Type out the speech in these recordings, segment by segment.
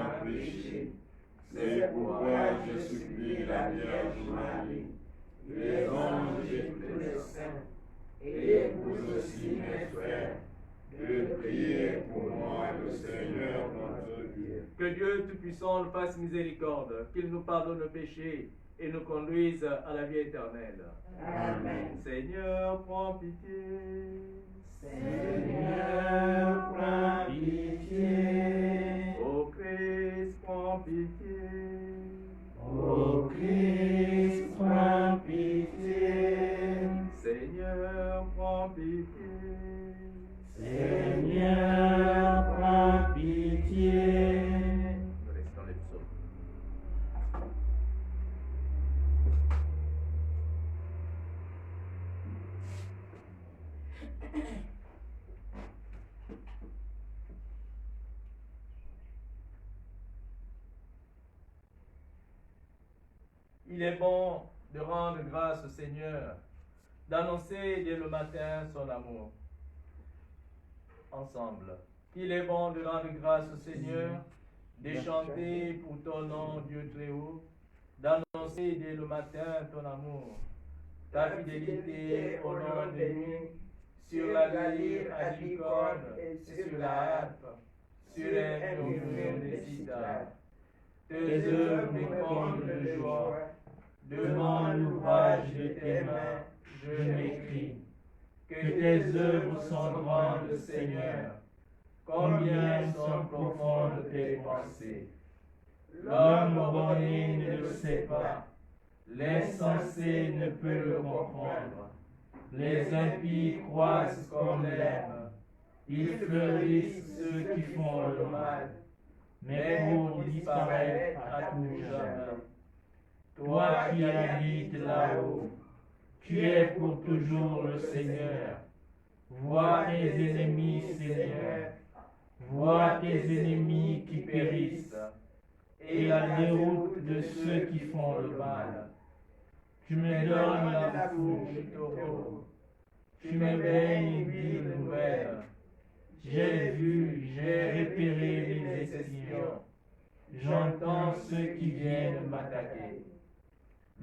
sans péché. C'est pourquoi je supplie la Vierge Marie, les anges et tous les saints, et vous aussi mes frères, de prier pour moi le Seigneur notre Dieu. Que Dieu Tout-Puissant nous fasse miséricorde, qu'il nous pardonne nos péchés et nous conduise à la vie éternelle. Amen. Seigneur, prends pitié. Seigneur, prends pitié. Ô Christ, prends pitié. Ô Christ, prends pitié. Seigneur, prends pitié. Seigneur, prends pitié. Nous restons les psaumes. Il est bon de rendre grâce au Seigneur, d'annoncer dès le matin son amour. Ensemble. Il est bon de rendre grâce au Seigneur, de chanter pour ton nom, Dieu très haut, d'annoncer dès le matin ton amour, ta fidélité au long des nuits, sur la lyre à licorne et sur la harpe, sur un murmure des cithales. Tes œuvres me comblent de joie, devant l'ouvrage de tes mains, je m'écrie. Que tes œuvres sont grandes, Seigneur, combien sont profondes tes pensées. L'homme borné ne le sait pas, l'insensé ne peut le comprendre. Les impies croissent comme l'herbe, ils fleurissent ceux qui font le mal, mais pour disparaître à tout jamais. Toi qui habites là-haut, tu es pour toujours le Seigneur. Vois tes ennemis, Seigneur, vois tes ennemis qui périssent, et la déroute de ceux qui font le mal. Tu me donnes la fourche du taureau, tu me baignes d'huile nouvelle. J'ai vu, j'ai repéré les espions, j'entends ceux qui viennent m'attaquer.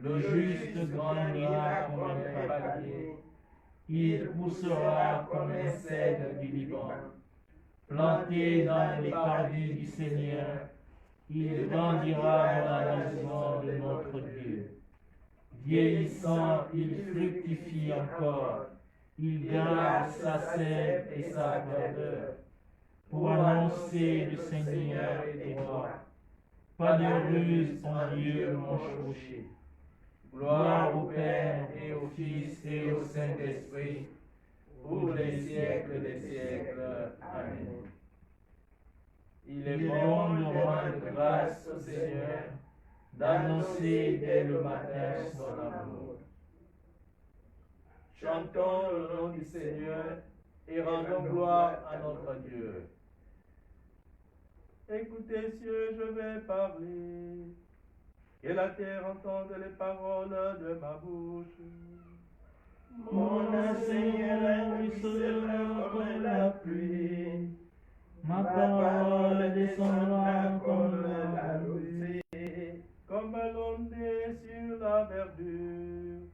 Le juste grandira comme un palmier, il poussera comme un cèdre du Liban. Planté dans les paradis du Seigneur, il grandira dans la maison de notre Dieu. Vieillissant, il fructifie encore, il garde sa sève et sa verdeur, pour annoncer le Seigneur et toi. Pas de ruse en Dieu mon chauché. Gloire au Père et au Fils et au Saint-Esprit, pour les siècles des siècles. Amen. Il est bon de rendre grâce au Seigneur, d'annoncer dès le matin son amour. Chantons le nom du Seigneur et rendons gloire à notre Dieu. Écoutez, cieux, je vais parler. Que la terre entende les paroles de ma bouche. Mon Seigneur ruissellera comme la pluie, ma parole descendra comme la rosée, comme l'ondée sur la verdure,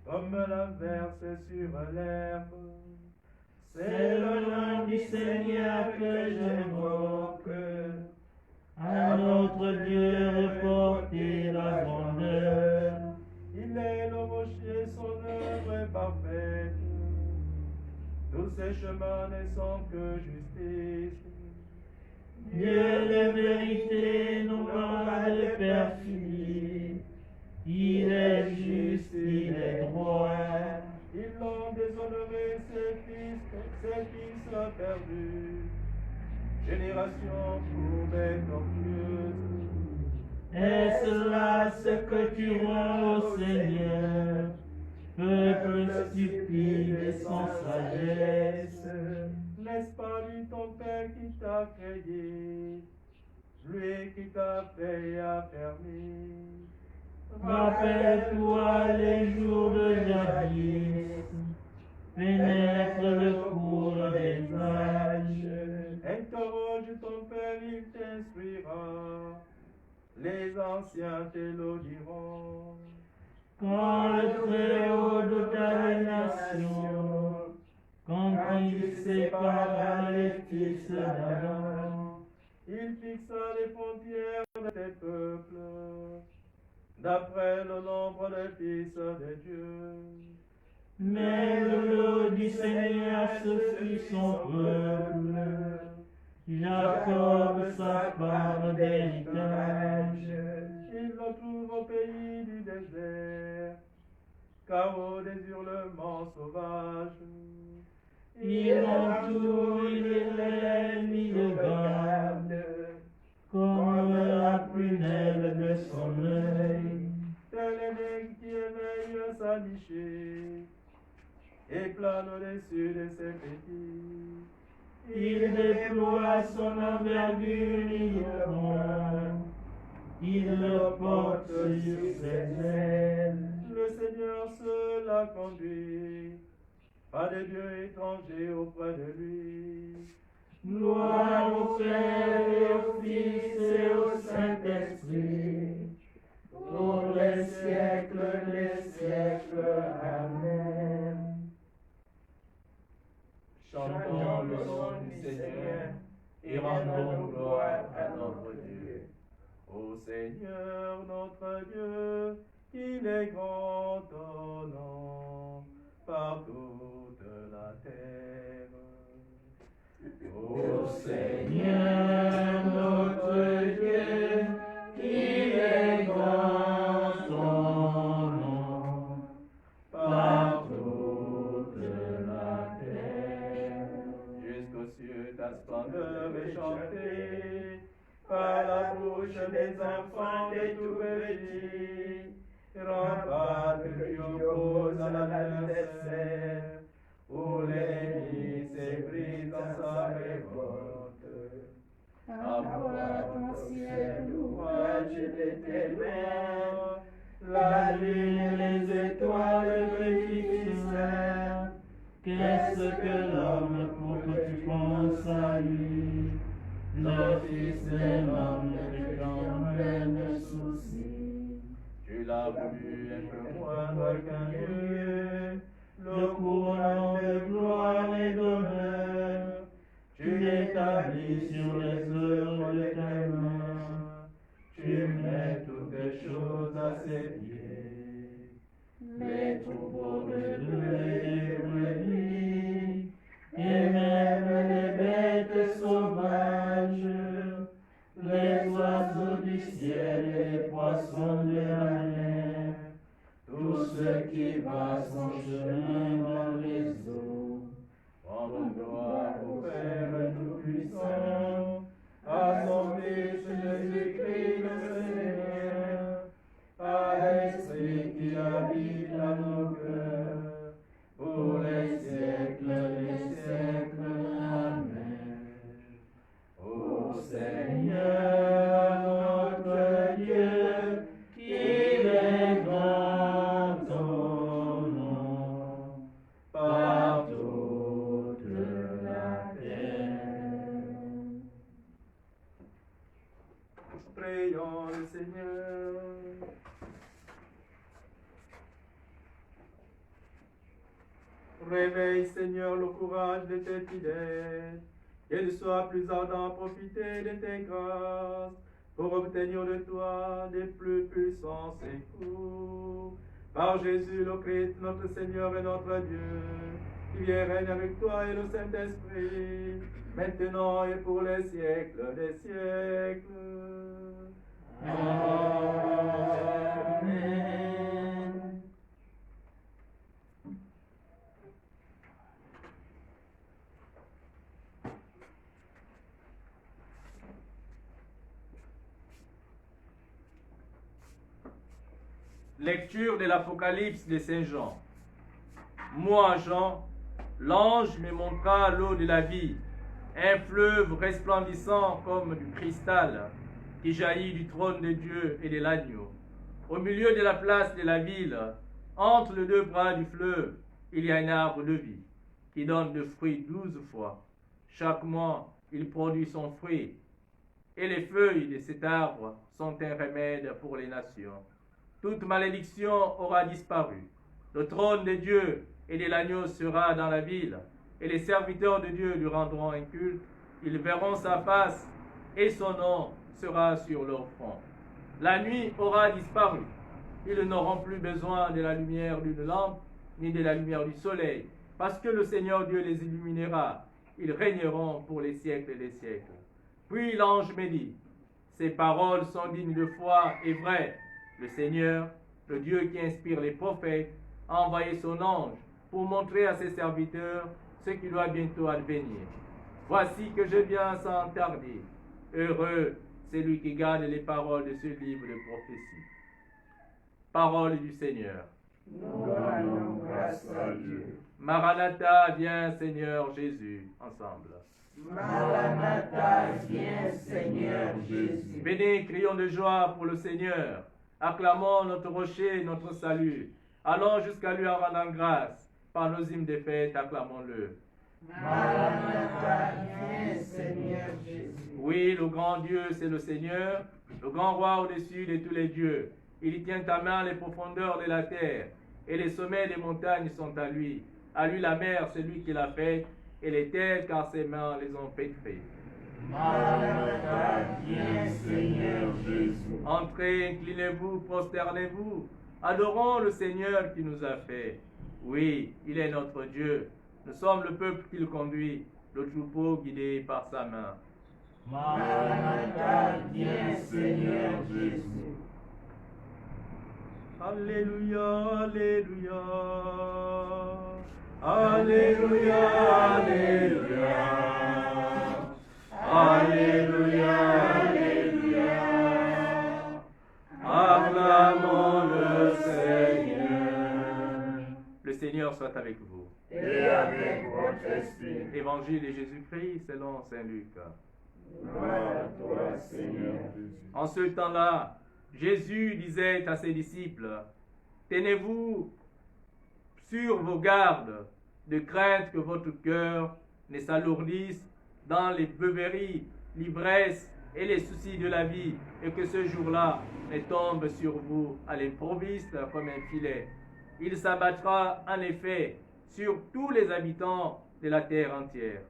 comme la verse sur l'herbe. C'est le nom du Seigneur que j'invoque. À notre Dieu reporter la grandeur. Il est le rocher, son œuvre est parfaite. Tous ses chemins ne sont que justice. Dieu est vérité, non pas de perfidie. Il est juste, il est droit. Ils ont déshonoré ses fils perdus. Génération courbée tortueuse. Est-ce là ce que tu rends au Seigneur, peuple stupide et sans sagesse? N'est-ce pas lui ton Père qui t'a créé, lui qui t'a fait affermir? Rappelle-toi les jours de jadis, pénètre le cours des âges. Interroge ton Père, il instruira, les anciens t'élogieront. Quand le Très-Haut de ta nation, quand il sépara les fils d'Adam, Il fixa les frontières de tes peuples, d'après le nombre des fils de Dieu. mais le lot du Seigneur ce fut son peuple, Jacob sa part d'héritage. Il le trouve au pays du désert, chaos des hurlements sauvages. Il entoure, il l'ennemi de garde, comme la prunelle de son œil. Tel l'aigle qui éveille sa nichée et plane au-dessus de ses petits. Il déploie son envergure, il le rend, il le porte sur ses ailes. Le Seigneur seul l'a conduit, pas de dieu étranger auprès de lui. Gloire au Père et au Fils et au Saint-Esprit, pour les siècles des siècles. Amen. Chantons le nom du Seigneur et rendons gloire à notre Dieu. Ô Seigneur notre Dieu, qu'il est grand ton nom par toute la terre. Ô Seigneur notre Dieu, qu'il est grand ton nom par toute la terre. Jusqu'aux cieux ta splendeur est chantée par la bouche des enfants des tout petits. Rempart que tu opposes à l'adversaire, où l'ennemi s'ébrise dans sa révolte. Envoie ton ciel l'ouvrage de tes mains, la lune et les étoiles brillent. Qu'est-ce que l'homme pour que tu penses à lui, le Fils de l'homme que tu en plein souci. Tu l'as voulu un peu moindre qu'un Dieu, Le courant de gloire et d'honneur, tu l'établis sur les œuvres de tes mains, tu mets toutes choses à ses pieds. les troupeaux de bœufs et de brebis, et même les bêtes sauvages, les oiseaux du ciel et les poissons de la mer, tout ce qui va son chemin dans les eaux. Rendre gloire au Père Tout-Puissant, à son Fils Jésus-Christ le Seigneur, à l'Esprit qui habite à nos cœurs, pour les siècles des siècles. Amen. Ô Seigneur notre Dieu, qu'il est grand ton nom par toute la terre. Prions le Seigneur. Réveille, Seigneur, le courage de tes fidèles, qu'ils soient plus ardents à profiter de tes grâces, pour obtenir de toi des plus puissants secours. Par Jésus le Christ, notre Seigneur et notre Dieu, qui vient et règne avec toi et le Saint-Esprit, maintenant et pour les siècles des siècles. Amen. Lecture de l'Apocalypse de Saint Jean. Moi, Jean, l'ange me montra l'eau de la vie, un fleuve resplendissant comme du cristal, qui jaillit du trône de Dieu et de l'agneau. Au milieu de la place de la ville, entre les deux bras du fleuve, il y a un arbre de vie, qui donne de fruits 12 fois. Chaque mois, il produit son fruit, et les feuilles de cet arbre sont un remède pour les nations. Toute malédiction aura disparu. Le trône de Dieu et de l'agneau sera dans la ville, et les serviteurs de Dieu lui rendront un culte. Ils verront sa face, et son nom sera sur leur front. La nuit aura disparu. Ils n'auront plus besoin de la lumière d'une lampe, ni de la lumière du soleil, parce que le Seigneur Dieu les illuminera. Ils régneront pour les siècles des siècles. Puis l'ange me dit, ces paroles sont dignes de foi et vraies. Le Seigneur, le Dieu qui inspire les prophètes, a envoyé son ange pour montrer à ses serviteurs ce qui doit bientôt advenir. Voici que je viens sans tarder. Heureux celui qui garde les paroles de ce livre de prophétie. Parole du Seigneur. Nous rendons grâce à Dieu. Maranatha, viens Seigneur Jésus, ensemble. Maranatha, viens Seigneur Jésus. Venez, crions de joie pour le Seigneur. Acclamons notre rocher, notre salut. Allons jusqu'à lui en rendant grâce. Par nos hymnes de fête, acclamons-le. Maranatha, viens Seigneur Jésus. Oui, le grand Dieu, c'est le Seigneur, le grand roi au-dessus de tous les dieux. Il tient à main les profondeurs de la terre, et les sommets des montagnes sont à lui. À lui la mer, c'est lui qui l'a faite, et les terres, car ses mains les ont faites. Maranatha, viens Seigneur Jésus. Entrez, inclinez-vous, prosternez-vous. Adorons le Seigneur qui nous a fait. Oui, il est notre Dieu. Nous sommes le peuple qu'il conduit, le troupeau guidé par sa main. Maranatha, viens Seigneur Jésus. Alléluia, Alléluia. Alléluia, Alléluia. Alléluia, Alléluia. Acclamons le Seigneur. Le Seigneur soit avec vous. Et avec votre esprit. Évangile de Jésus-Christ selon saint Luc. Gloire à toi, Seigneur Jésus. En ce temps-là, Jésus disait à ses disciples, tenez-vous sur vos gardes, de crainte que votre cœur ne s'alourdisse dans les beuveries, l'ivresse et les soucis de la vie, et que ce jour-là ne tombe sur vous à l'improviste comme un filet. Il s'abattra en effet sur tous les habitants de la terre entière.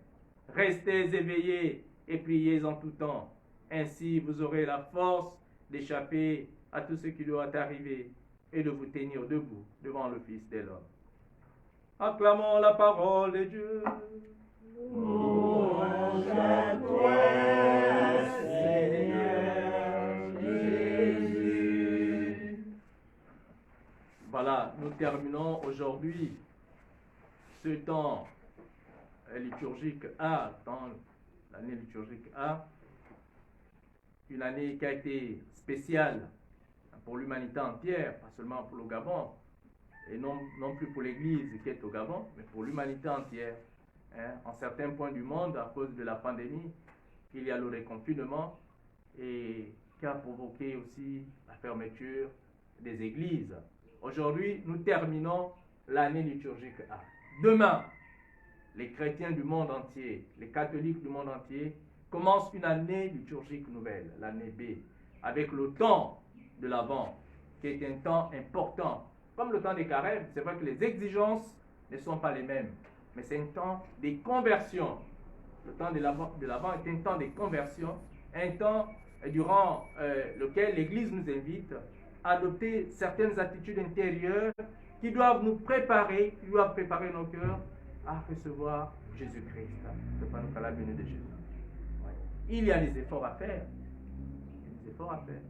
Restez éveillés et priez en tout temps. Ainsi vous aurez la force d'échapper à tout ce qui doit arriver et de vous tenir debout devant le Fils de l'homme. Acclamons la parole de Dieu. Louange à toi, Seigneur Jésus. Voilà, nous terminons aujourd'hui ce temps liturgique A, dans l'année liturgique A, une année qui a été spéciale pour l'humanité entière, pas seulement pour le Gabon, et non plus pour l'Église qui est au Gabon, mais pour l'humanité entière. En certains points du monde, à cause de la pandémie, il y a le reconfinement et qui a provoqué aussi la fermeture des églises. Aujourd'hui, nous terminons l'année liturgique A. Demain, les chrétiens du monde entier, les catholiques du monde entier, commencent une année liturgique nouvelle, l'année B, avec le temps de l'Avent, qui est un temps important. Comme le temps des carêmes, c'est vrai que les exigences ne sont pas les mêmes, mais c'est un temps de conversion. Le temps de l'Avent est un temps de conversion, un temps durant lequel l'Église nous invite à adopter certaines attitudes intérieures qui doivent nous préparer, qui doivent préparer nos cœurs à recevoir Jésus-Christ. Préparons-nous à la venue de Jésus. Il y a des efforts à faire. Des efforts à faire.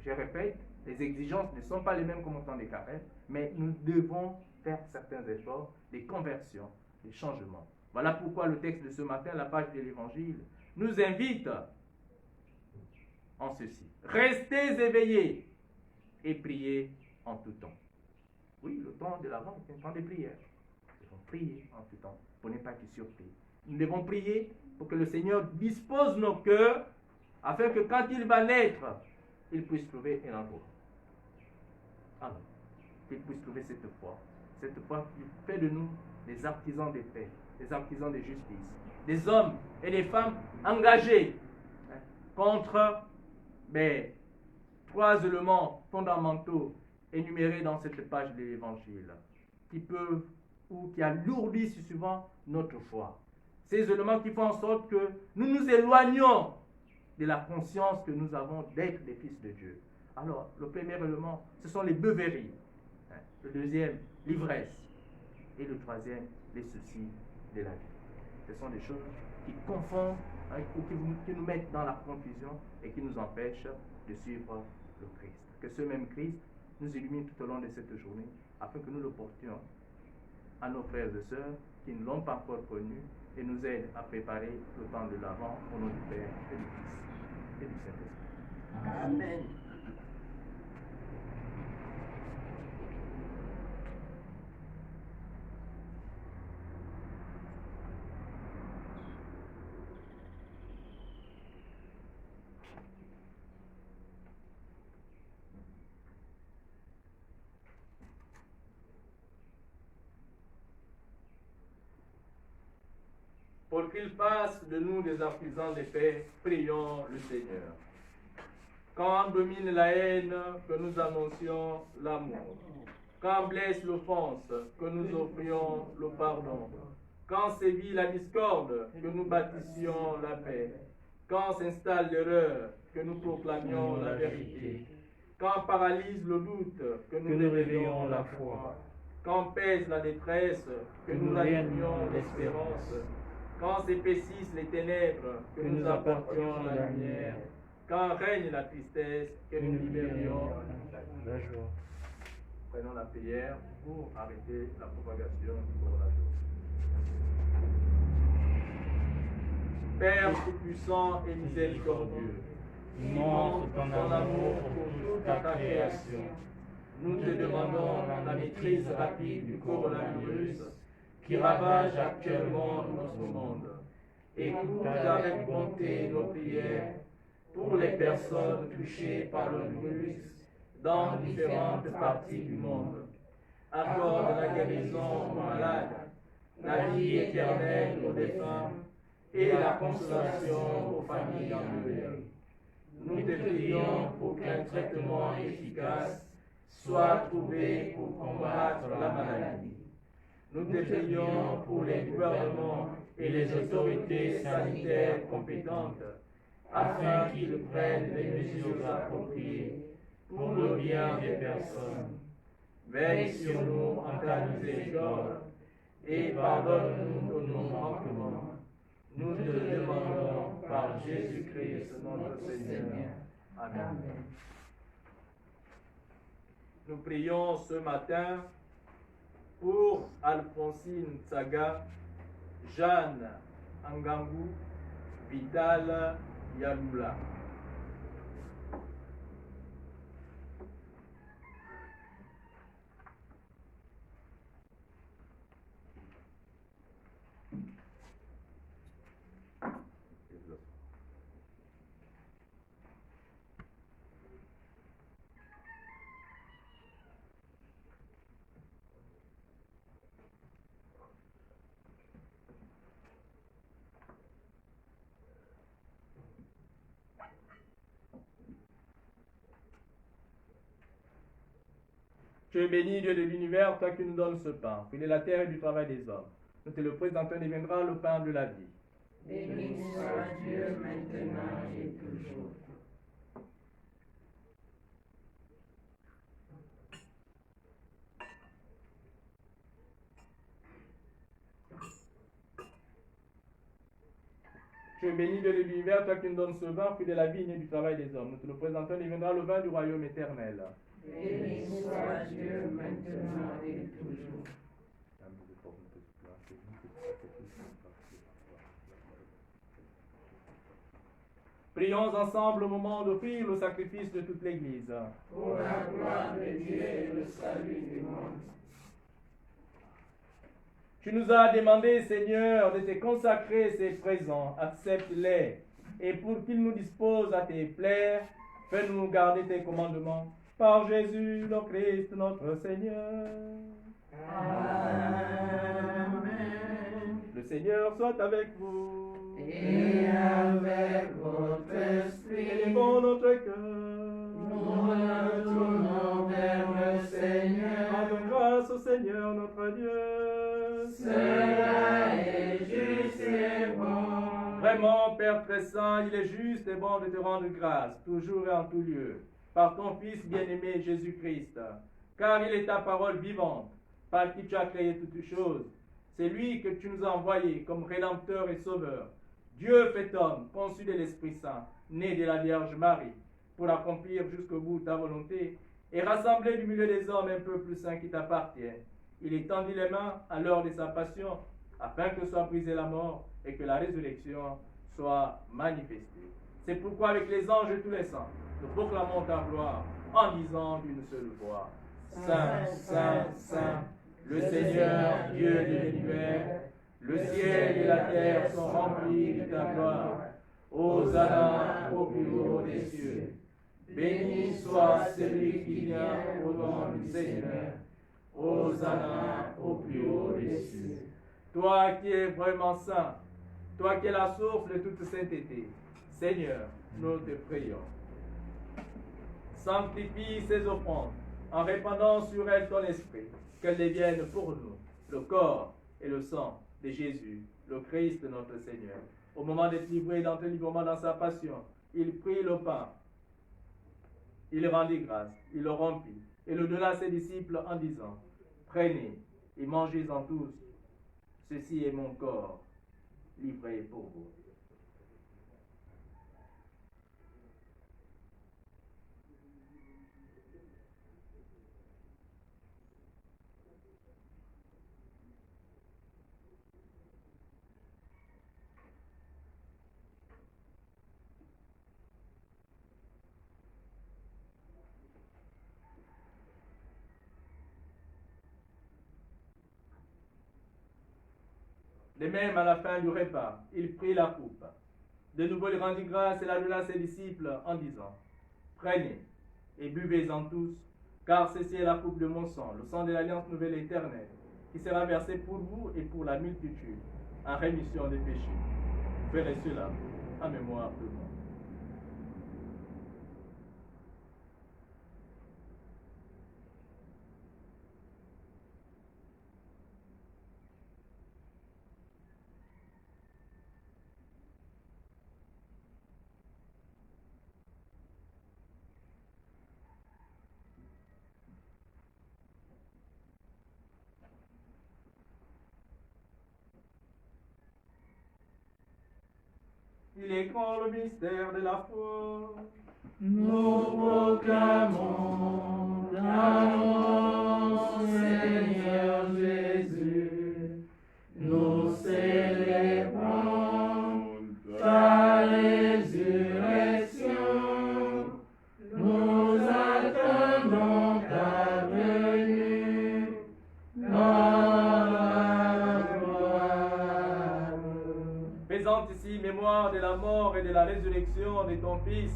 Je répète, les exigences ne sont pas les mêmes qu'au temps des carêmes, mais nous devons faire certains efforts, des conversions, des changements. Voilà pourquoi le texte de ce matin, la page de l'Évangile, nous invite en ceci. Restez éveillés et priez en tout temps. Oui, le temps de l'Avent est un temps de prière. Nous devons prier en tout temps pour ne pas être surpris. Nous devons prier pour que le Seigneur dispose nos cœurs afin que quand il va naître, il puisse trouver un endroit. Alors, qu'il puisse trouver cette foi qui fait de nous des artisans de paix, des artisans de justice, des hommes et des femmes engagés contre trois éléments fondamentaux énumérés dans cette page de l'Évangile qui peuvent ou qui alourdissent souvent notre foi. Ces éléments qui font en sorte que nous nous éloignons de la conscience que nous avons d'être des fils de Dieu. Alors, le premier élément, ce sont les beuveries. Le deuxième, l'ivresse. Et le troisième, les soucis de la vie. Ce sont des choses qui confondent ou qui nous mettent dans la confusion et qui nous empêchent de suivre le Christ. Que ce même Christ nous illumine tout au long de cette journée afin que nous le portions à nos frères et sœurs qui ne l'ont pas encore connu et nous aide à préparer le temps de l'Avent au nom du Père et du Fils et du Saint-Esprit. Amen. Pour qu'il fasse de nous des artisans de paix, prions le Seigneur. Quand domine la haine, que nous annoncions l'amour. Quand blesse l'offense, que nous offrions le pardon. Quand sévit la discorde, que nous bâtissions la paix. Quand s'installe l'erreur, que nous proclamions la vérité. Quand paralyse le doute, que nous réveillions la foi. Quand pèse la détresse, que nous animions l'espérance. Quand s'épaississent les ténèbres, que nous apportions la lumière. Quand règne la tristesse, que nous libérions la joie. Prenons la prière pour arrêter la propagation du coronavirus. Père tout-puissant et miséricordieux, montre ton amour pour toute ta création. Nous te demandons la maîtrise rapide du coronavirus qui ravage actuellement notre monde. Écoute avec bonté nos prières pour les personnes touchées par le virus dans différentes parties du monde. Accorde la guérison aux malades, la vie éternelle aux défunts et la consolation aux familles endeuillées. Nous te prions pour qu'un traitement efficace soit trouvé pour combattre la maladie. Nous te prions pour les gouvernements et les autorités sanitaires compétentes afin qu'ils prennent les mesures appropriées pour le bien des personnes. Veille sur nous en ta miséricorde et pardonne-nous nos manquements. Nous te le demandons par Jésus-Christ notre Seigneur. Amen. Nous prions ce matin pour Alphonsine Tsaga, Jeanne Angangu, Vital Yalula. Tu es béni, Dieu de l'univers, toi qui nous donnes ce pain, fruit de la terre et du travail des hommes. Nous te le présentons, deviendra le pain de la vie. Béni soit Dieu maintenant et toujours. Tu es béni, Dieu de l'univers, toi qui nous donnes ce vin, fruit de la vie et du travail des hommes. Nous te le présentons, deviendra le vin du royaume éternel. Béni soit Dieu maintenant et toujours. Prions ensemble au moment d'offrir le sacrifice de toute l'Église. Pour la gloire de Dieu et le salut du monde. Tu nous as demandé, Seigneur, de te consacrer ces présents. Accepte-les. Et pour qu'ils nous disposent à te plaire, fais-nous garder tes commandements. Par Jésus, le Christ, notre Seigneur. Amen. Le Seigneur soit avec vous. et avec votre esprit. Élevons notre cœur. Nous retournons vers le Seigneur. Rendons grâce au Seigneur notre Dieu. Cela est juste et bon. Vraiment, Père très saint, il est juste et bon de te rendre grâce, toujours et en tout lieu, par ton Fils bien-aimé Jésus-Christ, car il est ta parole vivante, par qui tu as créé toutes choses. C'est lui que tu nous as envoyé comme Rédempteur et Sauveur, Dieu fait homme, conçu de l'Esprit Saint, né de la Vierge Marie, pour accomplir jusqu'au bout ta volonté et rassembler du milieu des hommes un peuple saint qui t'appartient. Il étendit les mains à l'heure de sa passion, afin que soit brisée la mort et que la résurrection soit manifestée. C'est pourquoi avec les anges et tous les saints, nous proclamons ta gloire en disant d'une seule voix, Saint, Saint, Saint, le Seigneur, Dieu de l'univers, le ciel et la terre sont remplis de ta gloire. Hosanna au plus haut des cieux. Béni soit celui qui vient au nom du Seigneur. Hosanna au plus haut des cieux. Toi qui es vraiment saint, toi qui es la source de toute sainteté, Seigneur, nous te prions. Sanctifie ces offrandes en répandant sur elles ton esprit, qu'elles deviennent pour nous le corps et le sang de Jésus, le Christ notre Seigneur. Au moment d'être livré dans le librement dans sa passion, il prit le pain, il rendit grâce, il le rompit et le donna à ses disciples en disant, prenez et mangez-en tous, ceci est mon corps livré pour vous. De même, à la fin du repas, il prit la coupe. De nouveau, il rendit grâce et la donna à ses disciples en disant, prenez et buvez-en tous, car ceci est la coupe de mon sang, le sang de l'alliance nouvelle et éternelle, qui sera versé pour vous et pour la multitude, en rémission des péchés. Ferez cela en mémoire de moi. Il est grand le mystère de la foi. Nous proclamons ta mort, Seigneur Jésus. Nous célébrons ta résurrection. Nous attendons ta venue dans la gloire. Présente ici mémoire de la mort et de la résurrection de ton Fils.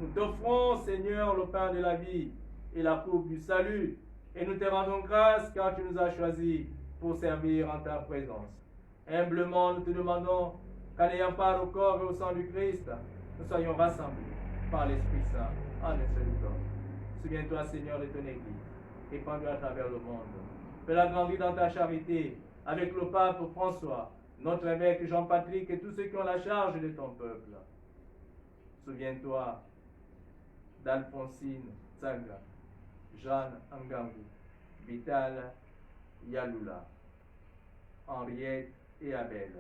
Nous t'offrons, Seigneur, le pain de la vie et la coupe du salut, et nous te rendons grâce car tu nous as choisis pour servir en ta présence. Humblement, nous te demandons qu'en ayant part au corps et au sang du Christ, nous soyons rassemblés par l'Esprit Saint en un seul corps. Souviens-toi, Seigneur, de ton Église, répandue à travers le monde. Fais-la grandir dans ta charité avec le pape François, notre évêque Jean-Patrick et tous ceux qui ont la charge de ton peuple. Souviens-toi d'Alphonsine Tsanga, Jeanne Angangu, Vital Yalula, Henriette et Abel,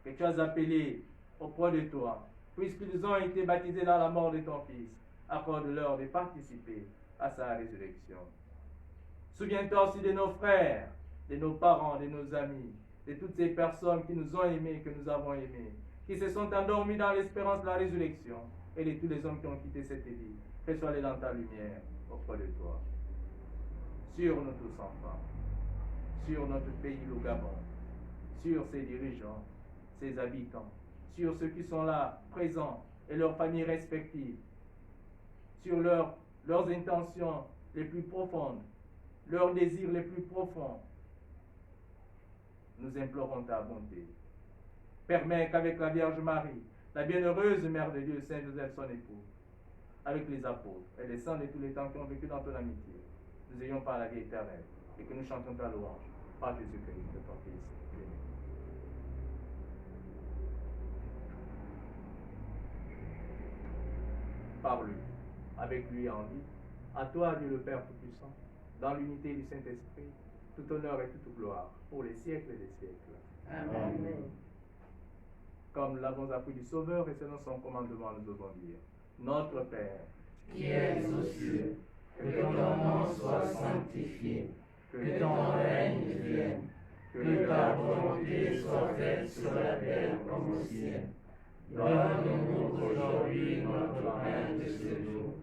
que tu as appelés auprès de toi, puisqu'ils ont été baptisés dans la mort de ton Fils. Accorde-leur de participer à sa résurrection. Souviens-toi aussi de nos frères, de nos parents, de nos amis, de toutes ces personnes qui nous ont aimés, que nous avons aimés, qui se sont endormis dans l'espérance de la résurrection, et de tous les hommes qui ont quitté cette vie. Fais-les dans ta lumière auprès de toi. Sur nous tous enfants, sur notre pays, le Gabon, sur ses dirigeants, ses habitants, sur ceux qui sont là, présents, et leurs familles respectives, sur leurs intentions les plus profondes, leurs désirs les plus profonds. Nous implorons ta bonté. permet qu'avec la Vierge Marie, la bienheureuse Mère de Dieu, Saint Joseph, son époux, avec les apôtres et les saints de tous les temps qui ont vécu dans ton amitié, nous ayons par la vie éternelle et que nous chantions ta louange par Jésus-Christ, ton Fils. Par lui, avec lui en vie, à toi, Dieu le Père Tout-Puissant, dans l'unité du Saint-Esprit, tout honneur et toute gloire, pour les siècles des siècles. Amen. Comme nous l'avons appris du Sauveur et selon son commandement, nous devons dire, Notre Père, Qui es aux cieux, que ton nom soit sanctifié, que ton règne vienne, que ta volonté soit faite sur la terre comme au ciel. Donne-nous aujourd'hui notre pain de ce jour.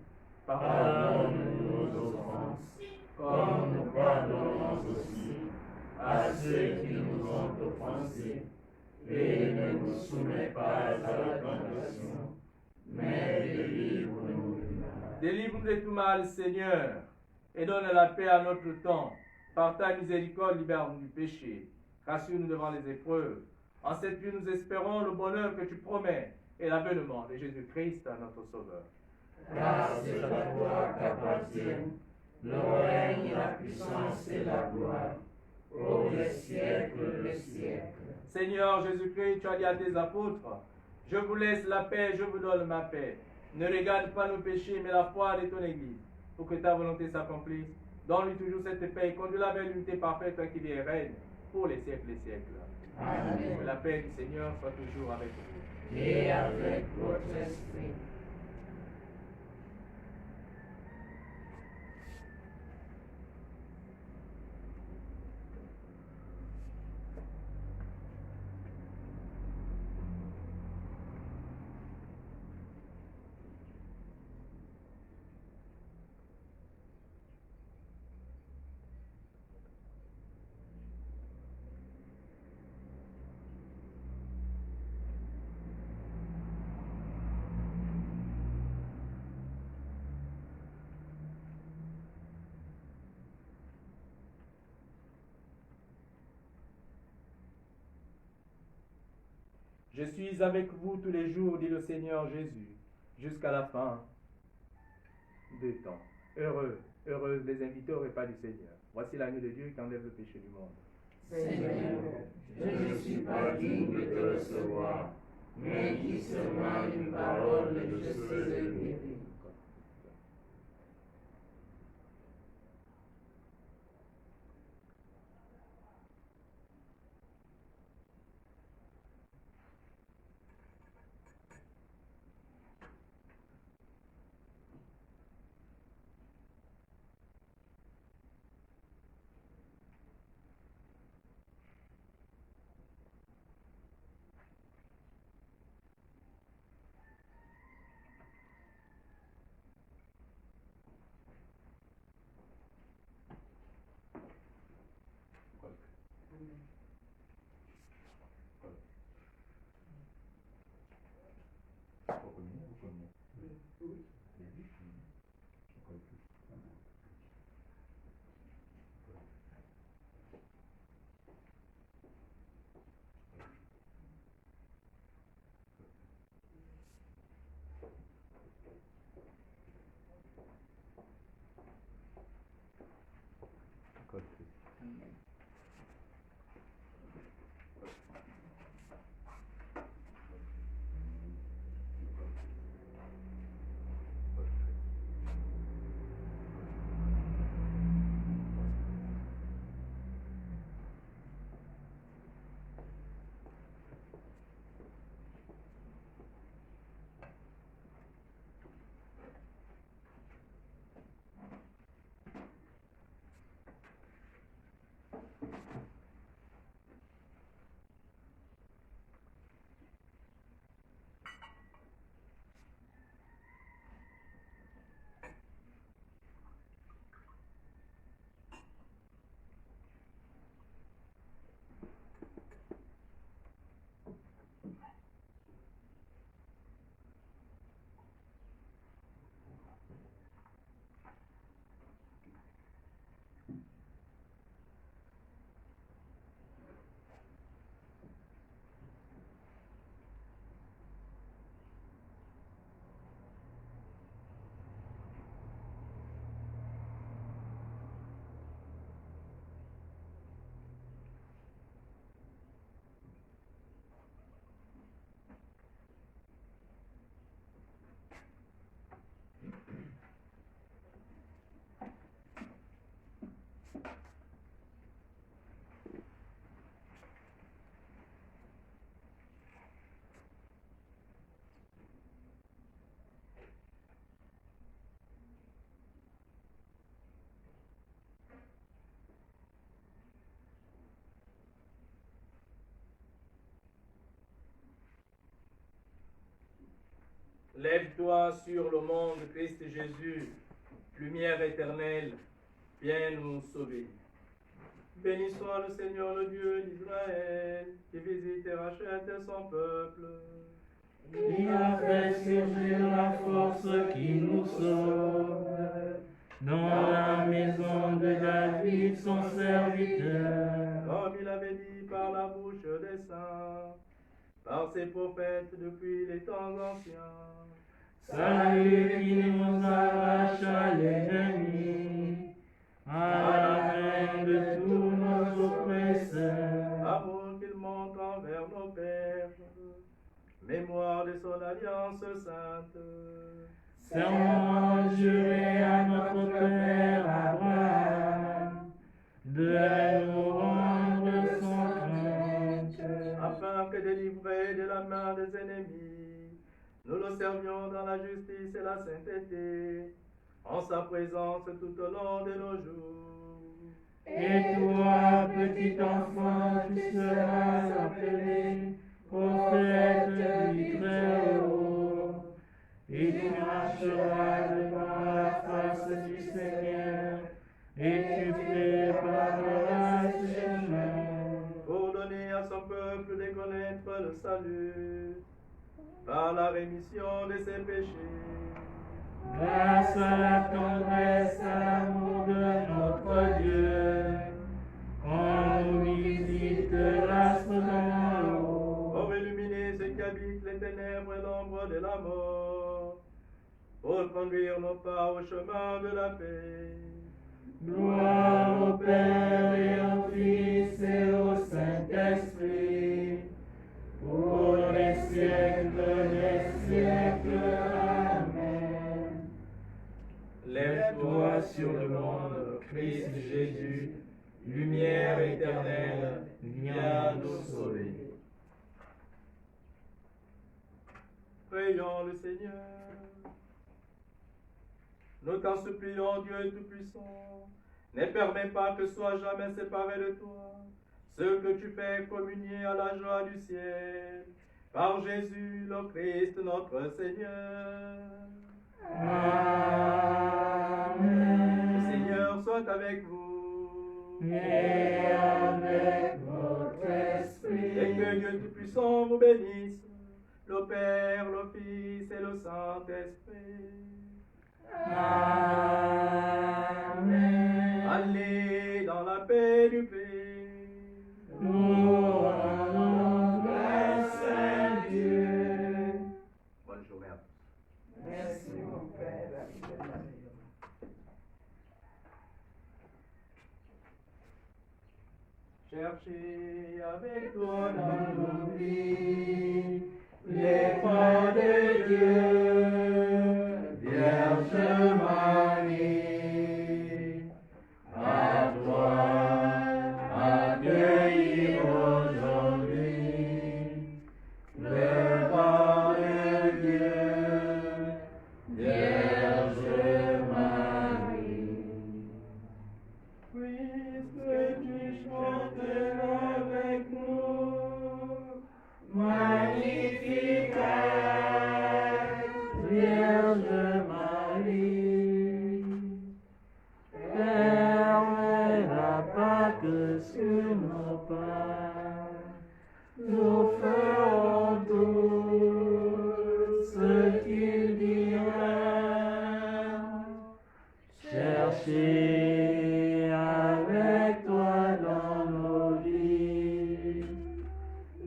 Pardonne-nous nos offenses, comme nous pardonnons aussi à ceux qui nous ont offensés. Et ne nous soumets pas à la tentation, mais délivre-nous du mal. délivre-nous de tout mal, Seigneur, et donne la paix à notre temps. Par ta miséricorde, libère-nous du péché. Rassure-nous devant les épreuves. En cette vie, nous espérons le bonheur que tu promets et l'avènement de Jésus-Christ, notre Sauveur. Car c'est à toi qu'appartiennent le règne, la puissance et la gloire, pour les siècles des siècles. Seigneur Jésus-Christ, tu as dit à tes apôtres, je vous laisse la paix, je vous donne ma paix. Ne regarde pas nos péchés, mais la foi de ton Église, pour que ta volonté s'accomplisse. Donne-lui toujours cette paix et conduis-la vers l'unité parfaite qui vit et règne pour les siècles des siècles. Amen. Que la paix du Seigneur soit toujours avec vous. Et avec votre esprit. Je suis avec vous tous les jours, dit le Seigneur Jésus, jusqu'à la fin des temps. Heureux, heureuses les invités au repas du Seigneur. Voici l'agneau de Dieu qui enlève le péché du monde. Seigneur, je ne suis pas digne de te recevoir, mais dis seulement une parole et je serai guéri. Lève-toi sur le monde, Christ Jésus, lumière éternelle, viens nous sauver. Béni soit le Seigneur, le Dieu d'Israël, qui visite et rachète son peuple. Il a fait surgir la force qui nous sauve. Dans la maison de David, son serviteur. Comme il avait dit par la bouche des saints, par ses prophètes depuis les temps anciens. Salut qui nous arrache à l'ennemi, à la main de tous nos oppresseurs. Amour qu'il montre envers nos pères, mémoire de son alliance sainte. Serment juré à notre Père Abraham, de nous rendre son crainte, Afin que délivrés de la main des ennemis, nous le servions dans la justice et la sainteté, en sa présence tout au long de nos jours. Et toi, petit enfant, tu seras appelé prophète du Très-Haut, et tu marcheras devant la face du Seigneur, et tu prépareras ses chemins. Pour donner à son peuple de connaître le salut, par la rémission de ses péchés. Grâce à la tendresse, à l'amour de notre Dieu, on nous visite l'astre d'en haut. Pour illuminer ceux qui habitent les ténèbres et l'ombre de la mort, pour conduire nos pas au chemin de la paix. Gloire au Père et au Fils et au Saint-Esprit, pour les siècles des siècles. Amen. Lève-toi sur le monde, Christ Jésus, lumière éternelle, viens nous sauver. Prions le Seigneur. Nous t'en supplions, Dieu Tout-Puissant, ne permets pas que soient jamais séparés de toi ceux que tu fais communier à la joie du ciel, par Jésus le Christ notre Seigneur. Amen. Le Seigneur soit avec vous. Et avec votre esprit. Et que Dieu Tout-Puissant vous bénisse, le Père, le Fils et le Saint-Esprit. Amen. Allez dans la paix du Christ. Nous rendons grâce à Dieu. Bonne journée à tous. Merci, mon Père. Cherchez avec toi dans nos Vie, l'effort de Dieu, Vierge Marie, à toi accueillir aujourd'hui le roi de Dieu, Vierge Marie. Puisque tu chantes avec nous, Magnificat, Vierge Marie, permets la Pâque sur nos pas, nous ferons tout ce qu'il dira. Cherchez avec toi dans nos vies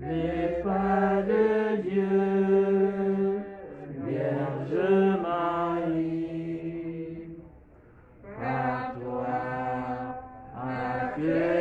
les pas de Dieu, Vierge Marie, par toi accueillis.